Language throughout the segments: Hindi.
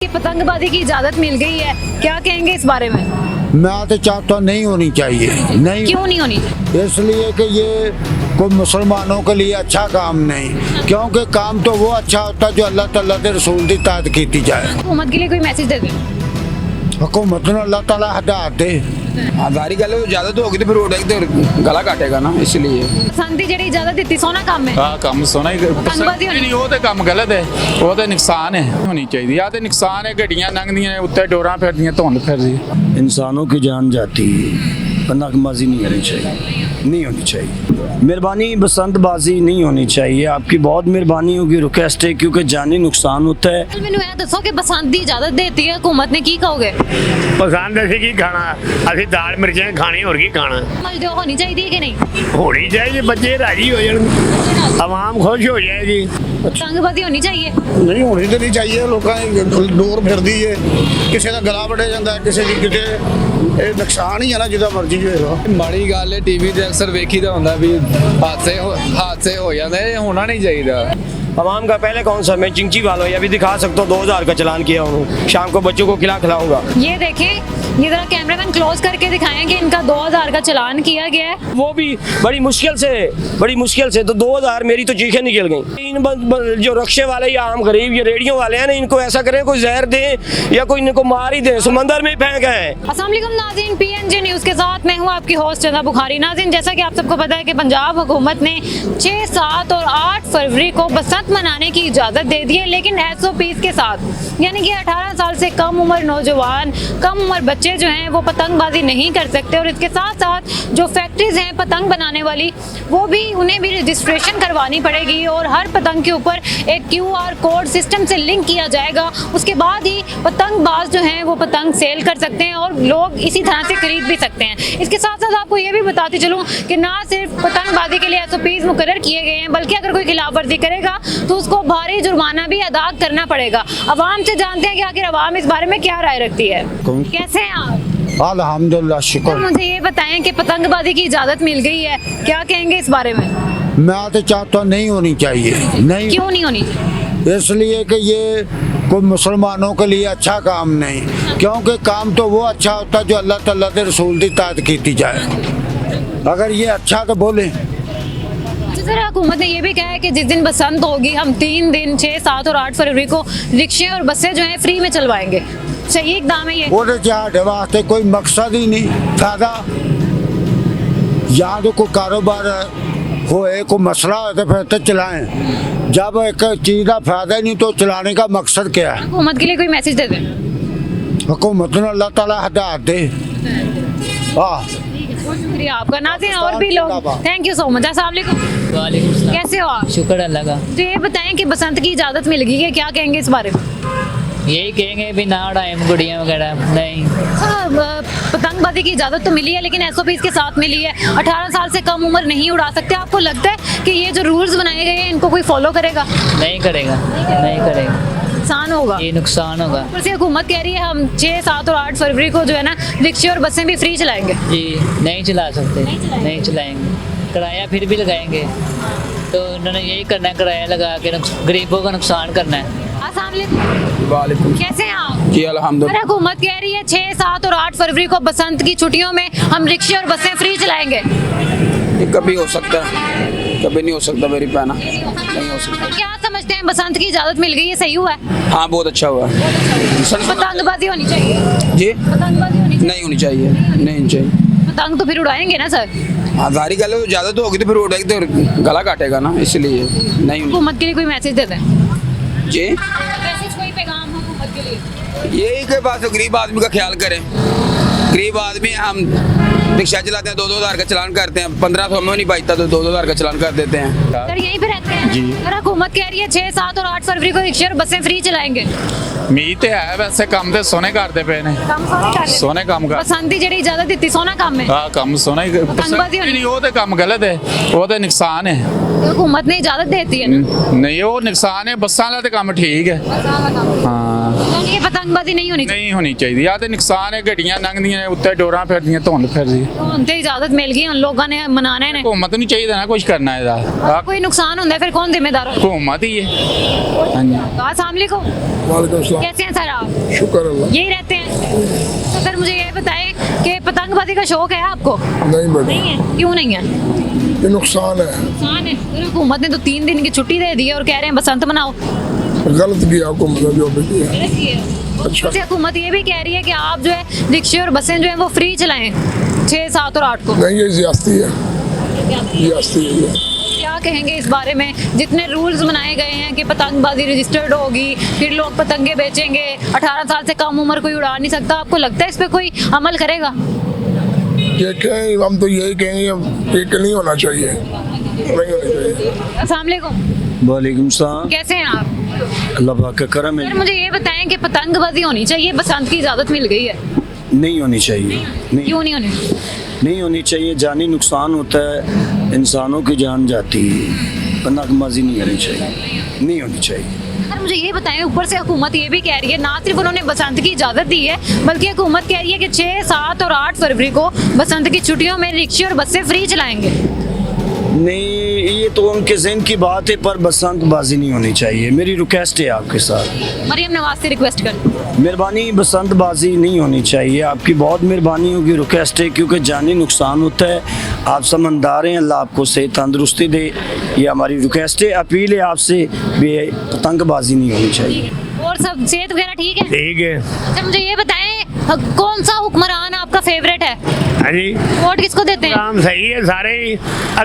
कि पतंगबाजी की इजाजत मिल गई है, क्या कहेंगे इस बारे में? मैं तो चाहता हूँ नहीं होनी चाहिए। नहीं, क्यों नहीं होनी? इसलिए कि ये कोई मुसलमानों के लिए अच्छा काम नहीं, क्योंकि काम तो वो अच्छा होता है जो अल्लाह ताला के रसूल की इताअत की जाए। हुकूमत के लिए कोई मैसेज दे दें। हुकूमत ने अल्लाह ताला हदायत दे। जारी गल ज्यादा तो होगी तो फिर वो गला काटेगा ना, इसलिए संधि ਜਿਹੜੀ इजाजत ਦਿੱਤੀ ਸੋਹਣਾ ਕੰਮ ਹੈ। ਹਾਂ ਕੰਮ ਸੋਹਣਾ ਹੀ ਪਤੰਗਬਾਜ਼ੀ ਹੋਣੀ- ਨਹੀਂ, ਉਹ ਤੇ ਕੰਮ ਗਲਤ ਹੈ, ਉਹ ਤੇ ਨੁਕਸਾਨ ਹੈ ਹੋਣੀ ਚਾਹੀਦੀ ਆ ਤੇ ਨੁਕਸਾਨ ਹੈ। ਗੱਡੀਆਂ ਲੰਘਦੀਆਂ ਨੇ ਉੱਤੇ ਡੋਰਾਂ ਫਿਰਦੀਆਂ, ਧੁੰਦ ਫਿਰਦੀ। इंसानों की जान जाती है, पतंगबाजी नहीं होनी चाहिए, नहीं होनी चाहिए। मेहरबानी बसंतबाजी नहीं होनी चाहिए। आपकी बहुत मेहरबानी होगी, रिक्वेस्ट है, क्योंकि जानी नुकसान होता है। ਮੈਨੂੰ ਇਹ ਦੱਸੋ ਕਿ ਬਸੰਤ ਦੀ ਇਜਾਜ਼ਤ ਦੇਤੀ ਹੈ हुकूमत ने, ਕੀ कहोगे? पसंद ਅਸੀਂ ਕੀ ਖਾਣਾ, ਅਸੀਂ ਦਾਲ ਮਿਰਚਾਂ ਖਾਣੀ, ਹੋਰ ਕੀ ਖਾਣਾ। अमल जो होनी चाहिए कि नहीं? ਹੋਣੀ ਚਾਹੀਦੀ, ਬੱਚੇ ਰਾਜੀ ਹੋ ਜਾਣ, ਆਵਾਮ ਖੁਸ਼ ਹੋ ਜਾਏਗੀ। ਪਤੰਗਬਾਜ਼ੀ ਹੋਣੀ चाहिए। ਨਹੀਂ ਹੋਣੀ ਤੇ ਨਹੀਂ ਚਾਹੀਏ। ਲੋਕਾਂ ਦੀ ਡੋਰ ਫਿਰਦੀ ਏ, ਕਿਸੇ ਦਾ ਗਲਾ ਵੱਢਿਆ ਜਾਂਦਾ, ਕਿਸੇ ਦੀ ਕਿਤੇ ਇਹ ਨੁਕਸਾਨ ਹੀ ਹੈ ਨਾ, ਜਿੱਦਾਂ ਮਰਜ਼ੀ ਹੋਏਗਾ। ਮਾੜੀ ਗੱਲ ਹੈ। ਟੀਵੀ ਤੇ ਅਕਸਰ ਵੇਖੀਦਾ ਹੁੰਦਾ ਵੀ ਹਾਦਸੇ ਹੋ ਜਾਂਦੇ, ਇਹ होना नहीं चाहिए। आवाम का पहले कौन सा, मैं चिंची वाला हूँ, अभी दिखा सकता हूँ 2000 का चलान किया हूँ, शाम को बच्चों को खिलाऊंगा। ये देखें, ये जरा कैमरामैन क्लोज करके दिखाएं कि इनका 2000 का चलान किया गया है। वो भी बड़ी मुश्किल से तो 2000 मेरी तो चीखें निकल गई। इन जो रक्शे वाले या आम गरीब ये रेडियो वाले हैं ना, इनको ऐसा करें कोई जहर दें या कोई इनको मार ही दें, समंदर में फेंक है। अस्सलाम वालेकुम नाज़रीन, PNG न्यूज़ के साथ मैं हूँ आपकी होस्ट चंदा बुखारी। नाज़रीन, जैसा कि आप सबको पता है कि पंजाब हुकूमत ने 6, 7 और 8 फरवरी को बसंत मनाने की इजाज़त दे दी है, लेकिन SOPs के साथ, यानी कि 18 साल से कम उम्र नौजवान, कम उम्र बच्चे जो हैं वो पतंगबाजी नहीं कर सकते। और इसके साथ साथ जो फैक्ट्रीज हैं पतंग बनाने वाली, वो भी उन्हें भी रजिस्ट्रेशन करवानी पड़ेगी और हर पतंग के ऊपर एक QR कोड सिस्टम से लिंक किया जाएगा। उसके बाद ही पतंगबाज जो हैं वो पतंग सेल कर सकते हैं और लोग इसी तरह से खरीद भी सकते हैं। इसके साथ साथ आपको ये भी बताती चलूँ कि ना सिर्फ पतंगबाजी के लिए SOPs मुकर्रर किए गए हैं, बल्कि अगर कोई खिलाफ वर्जी करेगा तो उसको भारी जुर्माना भी अदा करना पड़ेगा। अवाम से जानते हैं कि आखिर अवाम इस बारे में क्या राय रखती है। कैसे हैं आप? अल्हम्दुलिल्लाह, तो शुक्र। मुझे ये बताएं कि पतंगबाजी की इजाजत मिल गई है, क्या कहेंगे इस बारे में? मैं तो चाहता हूँ नहीं होनी चाहिए। नहीं, क्यों नहीं होनी? इसलिए कि ये कोई मुसलमानों के लिए अच्छा काम नहीं, क्योंकि काम तो वो अच्छा होता है जो अल्लाह ताला के रसूल की इताअत की जाए। अगर ये अच्छा तो बोले। सर, हुकूमत ने ये भी कहा है कि जिस दिन बसंत होगी हम 3 दिन 6, 7 और 8 फरवरी को रिक्शे और बसें जो हैं फ्री में चलवाएंगे। सही इकदाम है ये? वो साढ़े वास्ते कोई मकसद ही नहीं, फायदा या तो कोई कारोबार होए, कोई मसला हो तो फिर तो चलाएं। जब एक चीज़ का फायदा ही नहीं तो चलाने का मकसद क्या है? हुकूमत के लिए कोई मैसेज दे दें। हुकूमत ने अल्लाह ताला हदायत दे। हाँ, बहुत शुक्रिया आपका। नाज़रीन, और भी लोग, थैंक यू सो मच। अस्सलाम वालेकुम। वालेकुम सलाम। कैसे हो आप? शुक्र अल्लाह का। तो ये बताएं कि बसंत की इजाज़त मिल गई है, क्या कहेंगे इस बारे में? यही कहेंगे भी ना उड़ाएं गुड़ियाँ वगैरह, नहीं। हाँ, पतंगबाजी की इजाज़त तो मिली है, लेकिन SOPs के साथ मिली है। 18 साल से कम उम्र नहीं उड़ा सकते। आपको लगता है कि ये जो रूल्स बनाए गए हैं इनको कोई फॉलो करेगा? नहीं करेगा, नहीं करेगा, नुकसान होगा। ये नुकसान होगा। ऊपर से हुकूमत कह रही है हम 6, 7 और 8 फरवरी को जो है ना रिक्शे और बसें भी फ्री चलाएंगे। जी नहीं चला सकते, नहीं चलाएंगे। किराया फिर भी लगाएंगे, तो उन्होंने यही करना है, किराया लगा के गरीबों का नुकसान करना है। अस्सलाम वालेकुम। वालेकुम कैसे हैं आप? जी अल्हम्दुलिल्लाह। सर, हुकूमत कह रही है 6, 7 और 8 फरवरी को बसंत की छुट्टियों में हम रिक्शे और बसें फ्री चलाएंगे। ये कभी हो सकता है, कभी नहीं हो सकता मेरी बहना, नहीं हो सकता। तो क्या समझते हैं, बसंत की इजाज़त मिल गई है, सही हुआ है? हाँ बहुत अच्छा हुआ। पतंगबाजी होनी चाहिए। जी पतंगबाजी होनी चाहिए। नहीं होनी चाहिए, नहीं चाहिए। पतंग तो फिर उड़ाएंगे ना सर? हाँ जारी गल ज्यादा तो होगी तो फिर तो गला काटेगा ना, इसलिए नहीं होनी। हुकूमत के लिए कोई मैसेज दे दें। जी मैसेज, कोई पैगाम हुकूमत के लिए? यही के पास गरीब आदमी का ख्याल करें। गरीब आदमी, हम रिक्शा चलाते हैं, 2-2 हज़ार का चलान करते हैं, 1500 में नहीं बचता तो 2-2 हज़ार का चलान कर देते हैं। सर, यहीं पे रहते हैं जी। सर, हुकूमत कह रही है 6, 7 और 8 फरवरी को रिक्शे और बसें फ्री चलाएंगे। ਉਮੀਦ ਤੇ ਹੈ, ਵੈਸੇ ਕੰਮ ਤੇ ਸੋਹਣੇ ਕਰਦੇ ਪਏ ਨੇ, ਕੰਮ ਸੋਹਣੇ ਕਰ ਰਹੇ। ਸੋਹਣੇ ਕੰਮ ਕਰ। बसंत की ਜਿਹੜੀ ਇਜਾਜ਼ਤ ਦਿੱਤੀ ਸੋਹਣਾ ਕੰਮ ਹੈ। ਹਾਂ ਕੰਮ ਸੋਹਣਾ ਹੀ। ਪਤੰਗਬਾਜ਼ੀ ਹੋਣੀ- ਨਹੀਂ, ਉਹ ਤੇ ਕੰਮ ਗਲਤ ਹੈ, ਉਹ ਤੇ ਨੁਕਸਾਨ ਹੈ। तो हुकूमत ने इजाजत देती है ना। ਨਹੀਂ ਉਹ ਨੁਕਸਾਨ ਹੈ, ਬੱਸਾਂ ਵਾਲਾ ਤੇ ਕੰਮ ਠੀਕ ਹੈ। ਹਾਂ यानी कि पतंग ਪਤੰਗਬਾਜ਼ੀ ਨਹੀਂ ਹੋਣੀ ਚਾਹੀਦੀ ਨਹੀਂ ਹੋਣੀ ਚਾਹੀਦੀ ਆ ਤੇ ਨੁਕਸਾਨ ਹੈ ਗੱਡੀਆਂ ਲੰਘਦੀਆਂ ਨੇ ਉੱਤੇ ਡੋਰਾਂ ਫਿਰਦੀਆਂ ਧੁੰਦ ਫਿਰਦੀ ਹੈ। ਹੁਣ ਤੇ ਇਜਾਜ਼ਤ ਮਿਲ ਗਈ ਹੁਣ ਲੋਕਾਂ ਨੇ ਮਨਾਣੇ ਨੇ ਹੁਕੂਮਤ ਨੂੰ ਚਾਹੀਦਾ ਨਾ ਕੁਝ ਕਰਨਾ ਇਹਦਾ ਆਹ ਕੋਈ ਨੁਕसान ਹੁੰਦਾ है फिर कौन जिम्मेदार हो ਹੁਕੂਮਤ ਹੀ ਹੈ। ਹਾਂਜੀ अस्सलाम वालेकुम वालेकुम सलाम। कैसे हैं सर आप शुक्र अल्लाह। यही रहते हैं तो सर मुझे ये बताएं कि पतंगबाजी का शौक है आपको नहीं बेटा, नहीं है क्यों नहीं है ये नुकसान है, नुकसान है तो हुकूमत ने तो 3 दिन की छुट्टी दे दी है और कह रहे हैं बसंत मनाओ गलत किया हुकूमत ने जो भी किया। अच्छा, अच्छा हुकूमत ये भी कह रही है कि आप जो है रिक्शे और बसें जो है वो फ्री चलाएं 6, 7 और 8 को नहीं ये ज्यादती है, ज्यादती है ये। क्या कहेंगे इस बारे में जितने रूल्स बनाए गए हैं कि पतंगबाजी रजिस्टर्ड होगी फिर लोग पतंगे बेचेंगे 18 साल से कम उम्र कोई उड़ा नहीं सकता आपको लगता है इस पे कोई अमल करेगा ये कहें हम तो यही कहेंगे कि नहीं होना चाहिए, नहीं होना चाहिए। अस्सलाम वालेकुम वालेकुम सलाम। कैसे हैं आप अल्लाह पाक का करम सर है। मुझे ये बताएं कि पतंगबाजी होनी चाहिए बसंत की इजाज़त मिल गई है नहीं होनी चाहिए, क्यों नहीं होनी नहीं होनी चाहिए। जानी नुकसान होता है, इंसानों की जान जाती है। पतंगबाजी नहीं होनी चाहिए, नहीं होनी चाहिए। सर मुझे ये बताएं ऊपर से हुकूमत ये भी कह रही है ना सिर्फ उन्होंने बसंत की इजाज़त दी है बल्कि हुकूमत कह रही है कि 6, 7 और 8 फरवरी को बसंत की छुट्टियों में रिक्शे और बसें फ्री चलाएंगे नहीं, ये तो उनके ज़हन की बात है, पर बसंतबाजी नहीं होनी चाहिए। मेरी रिक्वेस्ट है आपके साथ, मरियम नवाज से रिक्वेस्ट कर मेहरबानी बसंतबाजी नहीं होनी चाहिए। आपकी बहुत मेहरबानी होगी, रिक्वेस्ट है, क्योंकि जानी नुकसान होता है। आप समझदार हैं, अल्लाह आपको सेहत तंदुरुस्ती दे, ये हमारी रिक्वेस्ट है, अपील है आपसे भी, पतंगबाजी नहीं होनी चाहिए। और सब सेहत वगैरह ठीक है ठीक है। अच्छा मुझे ये बताएं कौन सा हुक्मरान आपका फेवरेट है हाँ जी, वोट किसको देते हैं काम सही है सारे ही।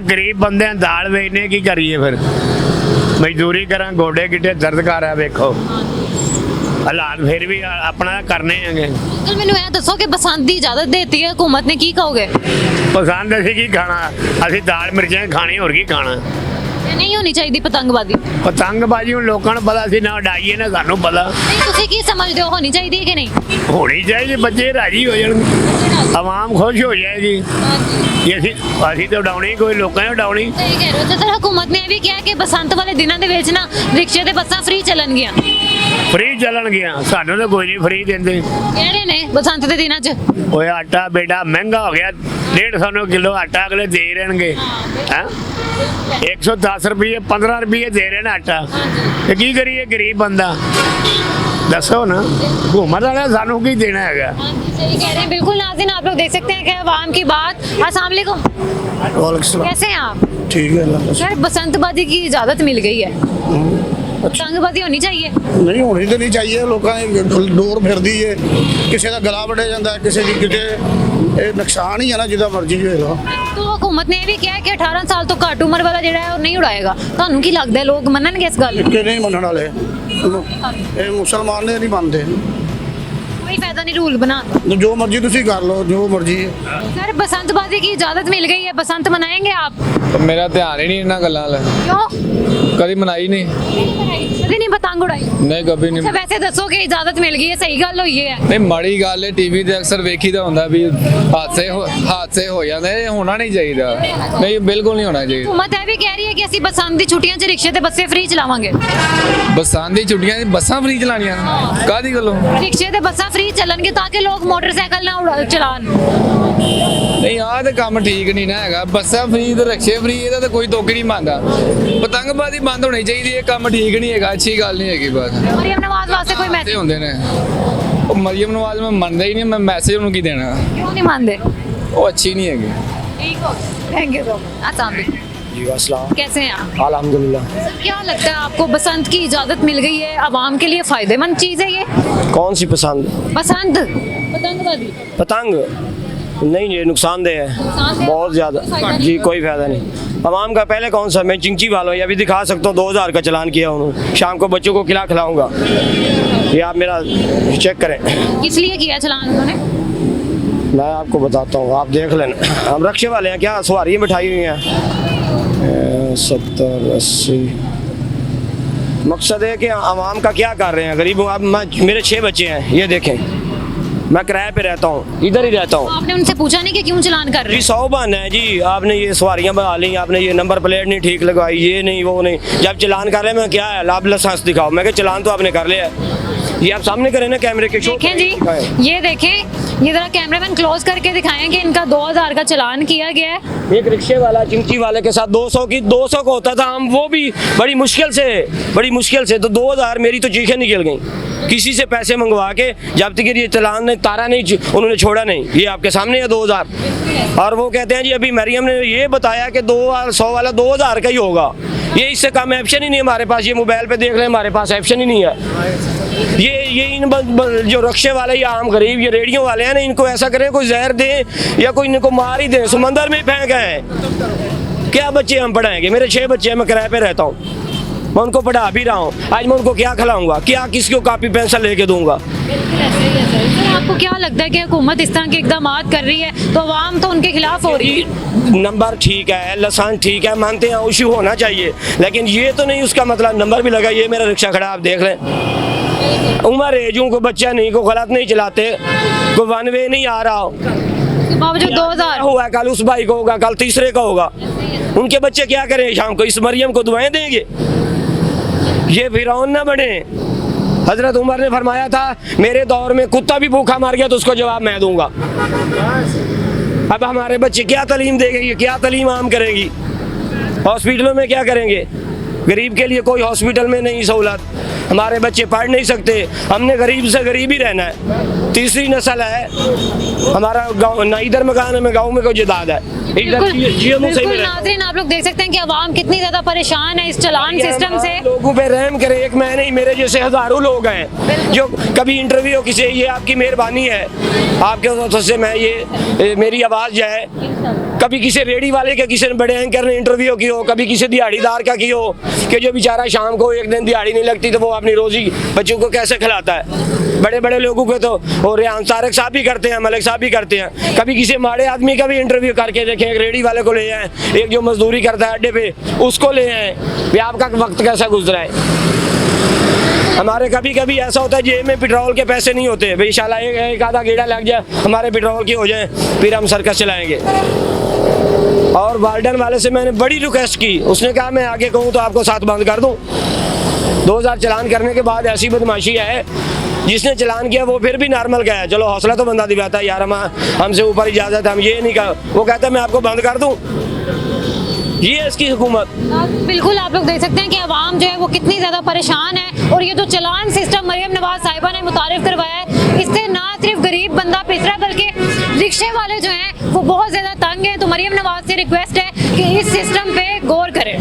गरीब बंदे हैं, दाल बेचने की करिए फिर मजदूरी करा गोडे गिटे दर्द कर रहा देखो हालात फिर भी अपना करने हैं। अंकल मैंने ਇਹ ਦੱਸੋ ਕਿ ਬਸੰਤ ਦੀ ਇਜਾਜ਼ਤ ਦੇਤੀ ਹੈ हुकूमत ने की कहोगे पसंद असी की खाना, असी दाल मिर्चें खानी और की खाना। ਇਹ ਨਹੀਂ ਹੋਣੀ ਚਾਹੀਦੀ ਪਤੰਗਬਾਜ਼ੀ पतंगबाजी हूँ लोगों को पता सी ना उड़ाइए ना सानू पता ਨਹੀਂ ਤੁਸੀਂ ਕੀ ਸਮਝਦੇ ਹੋ ਹੋਣੀ ਚਾਹੀਦੀ ਹੈ ਕਿ ਨਹੀਂ होनी चाहिए, बच्चे राजी हो जाएंगे, आवाम खुश हो जाएगी। ये असी तो उड़ानी कोई लोगों ने उड़ानी। ਸਹੀ ਕਹਿ ਰਹੇ ਹੋ ਤੇ ਸਰ हुकूमत ने ਇਹ ਵੀ ਕਿਹਾ ਕਿ ਬਸੰਤ ਵਾਲੇ ਦਿਨਾਂ ਦੇ ਵਿੱਚ ਨਾ ਰਿਕਸ਼ੇ ਤੇ ਬੱਸਾਂ ਫ੍ਰੀ ਚੱਲਣਗੀਆਂ फ्री चलन गया सानू तो कोई नहीं फ्री देंगे। ਕਿਹੜੇ ਨੇ ਬਸੰਤ ਦੇ ਦਿਨਾਂ 'ਚ ओए आटा बेटा महंगा हो गया, 150 किलो आटा अगले दे रहेंगे हैं 110 रुपये 15 रुपये दे रहे हैं आटा, तो की करिए गरीब बंदा दसो ना, हुकूमत वाले सानू की देना है। सही कह रहे हैं बिल्कुल नाज़रीन आप लोग देख सकते हैं कि अवाम की बात। अस्सलाम वालेकुम वालेकुम सलाम। कैसे हैं आप ठीक है अल्लाह का सर बसंतबाजी की इजाज़त मिल गई है पतंगबाजी होनी चाहिए ਨਹੀਂ ਹੋਣੀ ਤੇ ਨਹੀਂ ਚਾਹੀਏ। ਲੋਕਾਂ ਦੀ ਡੋਰ ਫਿਰਦੀ ਏ, ਕਿਸੇ ਦਾ ਗਲਾ ਵੱਢਿਆ ਜਾਂਦਾ, ਕਿਸੇ ਦੀ ਕਿਤੇ ਇਹ ਨੁਕਸਾਨ ਹੀ ਹੈ ਨਾ ਜਿੱਦਾਂ ਮਰਜ਼ੀ ਹੋਏਗਾ। तो हुकूमत ने ये भी किया है कि 18 साल तो घट उम्र वाला ਜਿਹੜਾ ਹੈ ਉਹ ਨਹੀਂ ਉਡਾਏਗਾ ਤੁਹਾਨੂੰ ਕੀ ਲੱਗਦਾ ਹੈ ਲੋਕ ਮੰਨਣਗੇ ਇਸ ਗੱਲ ਨੂੰ ਕਿ ਨਹੀਂ ਮੰਨਣ ਵਾਲੇ ਇਹ ਮੁਸਲਮਾਨ ਨੇ ਨਹੀਂ ਮੰਨਦੇ। कोई फायदा नहीं रूल बना ਜੋ ਮਰਜ਼ੀ ਤੁਸੀਂ ਕਰ ਲਓ, ਜੋ ਮਰਜ਼ੀ। सर बसंतबाजी की इजाजत मिल गई है बसंत मनाएंगे आप ਮੇਰਾ ਧਿਆਨ ਹੀ ਨਹੀਂ ਇਹਨਾਂ ਗੱਲਾਂ ਵੱਲ, क्यों ਕਦੀ ਮਨਾਈ ਨਹੀਂ। कभी नहीं पतंग उड़ाई ਨਹੀਂ ਕਦੀ अच्छा ਨਹੀਂ। वैसे दसो कि इजाजत मिल गई है सही गल हुई है ਨਹੀਂ ਮਾੜੀ ਗੱਲ ਹੈ, ਟੀਵੀ ਤੇ ਅਕਸਰ ਵੇਖੀਦਾ ਹੁੰਦਾ ਵੀ ਹਾਦਸੇ ਹੋ ਜਾਂਦੇ, ਇਹ ਹੋਣਾ ਨਹੀਂ ਚਾਹੀਦਾ। ਨਹੀਂ ਬਿਲਕੁਲ ਨਹੀਂ ਹੋਣਾ ਚਾਹੀਦਾ। हुकूमत है भी कह रही है कि ਅਸੀਂ बसंत ਦੀ ਛੁੱਟੀਆਂ 'ਚ ਰਿਕਸ਼ੇ ਤੇ ਬੱਸੇ ਫ੍ਰੀ ਚਲਾਵਾਂਗੇ ਬਸਾਂ ਦੀ ਛੁੱਟੀਆਂ 'ਚ ਬੱਸਾਂ ਫ੍ਰੀ ਚਲਾਣੀਆਂ ਕਾਹਦੀ ਗੱਲੋਂ? ਰਿਕਸ਼ੇ ਤੇ ਬੱਸਾਂ ਫ੍ਰੀ ਚੱਲਣਗੇ ਤਾਂ ਕਿ ਲੋਕ ਮੋਟਰਸਾਈਕਲ ਨਾ ਚਲਾਣ ਨਹੀਂ ਆਹ ਤੇ ਕੰਮ ਠੀਕ ਨਹੀਂ ਨਾ ਹੈਗਾ। ਬੱਸਾਂ ਫ੍ਰੀ ਤੇ ਰਿਕਸ਼ੇ ਫ੍ਰੀ, ਇਹਦਾ ਤਾਂ ਕੋਈ ਤੋਕ ਨਹੀਂ ਮੰਨਦਾ। ਪਤੰਗਬਾਜ਼ੀ ਬੰਦ ਹੋਣੀ ਚਾਹੀਦੀ, ਇਹ ਕੰਮ ਠੀਕ ਨਹੀਂ ਹੈਗਾ, ਅੱਛੀ ਗੱਲ ਨਹੀਂ ਹੈਗੀ। ਬਸ ਮਰੀਮ ਨਵਾਜ਼ ਵਾਸਤੇ ਕੋਈ ਤੇ ਮੈਸੇਜ ਹੁੰਦੇ ਨੇ, ਉਹ ਮਰੀਮ ਨਵਾਜ਼ ਮੈਂ ਮੰਨਦਾ ਹੀ ਨਹੀਂ, ਮੈਂ ਮੈਸੇਜ ਉਹਨੂੰ ਕੀ ਦੇਣਾ, ਕਿਉਂ ਨਹੀਂ ਮੰਨਦੇ ਉਹ ਅੱਛੀ ਨਹੀਂ ਹੈਗੀ। ठीक हो थैंक यू सो मच अस्सलाम वालेकुम जी अस्सलाम। कैसे हैं आप अल्हम्दुलिल्लाह। सर क्या लगता है आपको बसंत की इजाजत मिल गई है आवाम के लिए फायदेमंद चीज है ये कौन सी पसंद? बसंत पतंगबाजी पतंग नहीं, ये नुकसानदेह है नुकसानदेह? बहुत ज़्यादा जी, कोई फ़ायदा नहीं। आवाम का पहले कौन सा, मैं चिंची वाला हूँ, ये अभी दिखा सकता हूँ 2000 का चलान किया उन्होंने, शाम को बच्चों को खिलाऊंगा, ये आप मेरा चेक करें। किस लिए किया चलान उन्होंने मैं आपको बताता हूँ, आप देख लेना। हम रक्शे वाले हैं, क्या सवारी बैठाई हुई हैं 70 80। मकसद है कि आवाम का क्या कर रहे हैं गरीब। अब मेरे 6 बच्चे हैं, ये देखें, मैं किराए पे रहता हूँ, इधर ही रहता हूँ। आपने उनसे पूछा नहीं कि क्यों चलान कर रहे जी 100 बहाने हैं जी, आपने ये सवारियाँ बना ली, आपने ये नंबर प्लेट नहीं ठीक लगवाई, ये नहीं वो नहीं। जब चलान कर रहे हैं मैं क्या है, आप लाइसेंस दिखाओ, मैं क्या चलान तो आपने कर लिया है। ये आप सामने करें ना कैमरे के शो। देखें जी, ये देखें, ये जरा कैमरामैन क्लोज करके दिखाएं कि इनका 2000 का चालान किया गया है। एक रिक्शे वाला चिमची वाले के साथ 200 को होता था, हम वो भी बड़ी मुश्किल से तो 2000 मेरी तो चीखें निकल गई। किसी से पैसे मंगवा के जब तक ये चालान ने तारा नहीं, उन्होंने छोड़ा नहीं। ये आपके सामने है 2000, और वो कहते हैं जी अभी मरियम ने ये बताया कि 2100 वाला 2000 का ही होगा। ये इससे कम ऑप्शन ही नहीं है हमारे पास। ये मोबाइल पे देख रहे हैं, हमारे पास ऑप्शन ही नहीं है। ये इन जो रिक्शे वाले या आम गरीब ये रेडियो वाले हैं ना, इनको ऐसा करें कोई जहर दें या कोई इनको मार ही दें, समंदर में फेंक हैं। क्या बच्चे हम पढ़ाएंगे? मेरे 6 बच्चे हैं, मैं किराए पे रहता हूँ, मैं उनको पढ़ा भी रहा हूँ। आज मैं उनको क्या खिलाऊंगा, क्या किसी को कॉपी पेंसिल लेके दूंगा? सर आपको क्या लगता है कि हुकूमत इस तरह के इकदाम कर रही है तो आवाम तो उनके खिलाफ हो रही है? नंबर ठीक है, लसान ठीक है, मानते हैं इशू होना चाहिए, लेकिन ये तो नहीं उसका मतलब नंबर भी लगा। ये मेरा रिक्शा खड़ा, आप देख लें, उम्र एजों को बच्चा नहीं, को गलत नहीं चलाते, को वन वे नहीं आ रहा हो, बावजूद 2000 हुआ, कल उस भाई को होगा, कल तीसरे का होगा। उनके बच्चे क्या करें शाम को? इस मरियम को दुआएं देंगे? ये फिरौन ना बने। हजरत उमर ने फरमाया था मेरे दौर में कुत्ता भी भूखा मार गया तो उसको जवाब मैं दूंगा। अब हमारे बच्चे क्या तालीम देंगे, क्या तालीम आम करेंगी? हॉस्पिटलों में क्या करेंगे? गरीब के लिए कोई हॉस्पिटल में नहीं सहूलत, हमारे बच्चे पढ़ नहीं सकते। हमने गरीब से गरीब ही रहना है। तीसरी नस्ल है हमारा गाँव, ना इधर मकान है, में गाँव में कोई जदाद है। बिल्कुल नाज़रीन, आप लोग देख सकते हैं कि अवाम कितनी ज्यादा परेशान है इस चालान सिस्टम से। लोगों पे रहम करें, एक मैं नहीं, मेरे जैसे हजारों लोग हैं जो कभी इंटरव्यू किसी, ये आपकी मेहरबानी है, आपके वजह से मैं ये मेरी आवाज़ जाए। कभी किसी रेडी वाले के, किसी बड़े एंकर ने इंटरव्यू की हो, कभी किसी दिहाड़ीदार का की हो कि जो बेचारा शाम को एक दिन दिहाड़ी नहीं लगती तो वो अपनी रोजी बच्चों को कैसे खिलाता है। बड़े बड़े लोगों को तो और रेहान तारक साहब भी करते हैं, मलिक साहब भी करते हैं। कभी किसी माड़े आदमी का भी इंटरव्यू करके देखें, एक रेडी वाले को ले आए, एक जो मजदूरी करता है अड्डे पे उसको ले आए, भी आपका वक्त कैसा गुजरा है। हमारे कभी कभी ऐसा होता है जेब में पेट्रोल के पैसे नहीं होते, भाई शाला एक आधा गेड़ा लग जाए, हमारे पेट्रोल की हो जाए, फिर हम सर्कस चलाएंगे। और वार्डन वाले से मैंने बड़ी रिक्वेस्ट की, उसने कहा मैं आगे कहूँ तो आपको साथ बंद कर दूँ। 2000 चलान करने के बाद ऐसी बदमाशी है, जिसने चलान किया वो फिर भी नॉर्मल गया, चलो हौसला तो बंदा दिखाता है यार, हमसे ऊपर इजाज़त है, हम ये नहीं कहा, वो कहता है मैं आपको बंद कर दूँ। ये है इसकी हुकूमत। बिल्कुल आप लोग देख सकते हैं कि अवाम जो है वो कितनी ज़्यादा परेशान है, और ये जो चलान सिस्टम मरियम नवाज साहिबा ने मुतारिफ करवाया है, इससे ना सिर्फ गरीब बंदा पिस रहा है बल्कि रिक्शे वाले जो हैं वो बहुत ज़्यादा तंग हैं। तो मरियम नवाज से रिक्वेस्ट है कि इस सिस्टम पे गौर करें।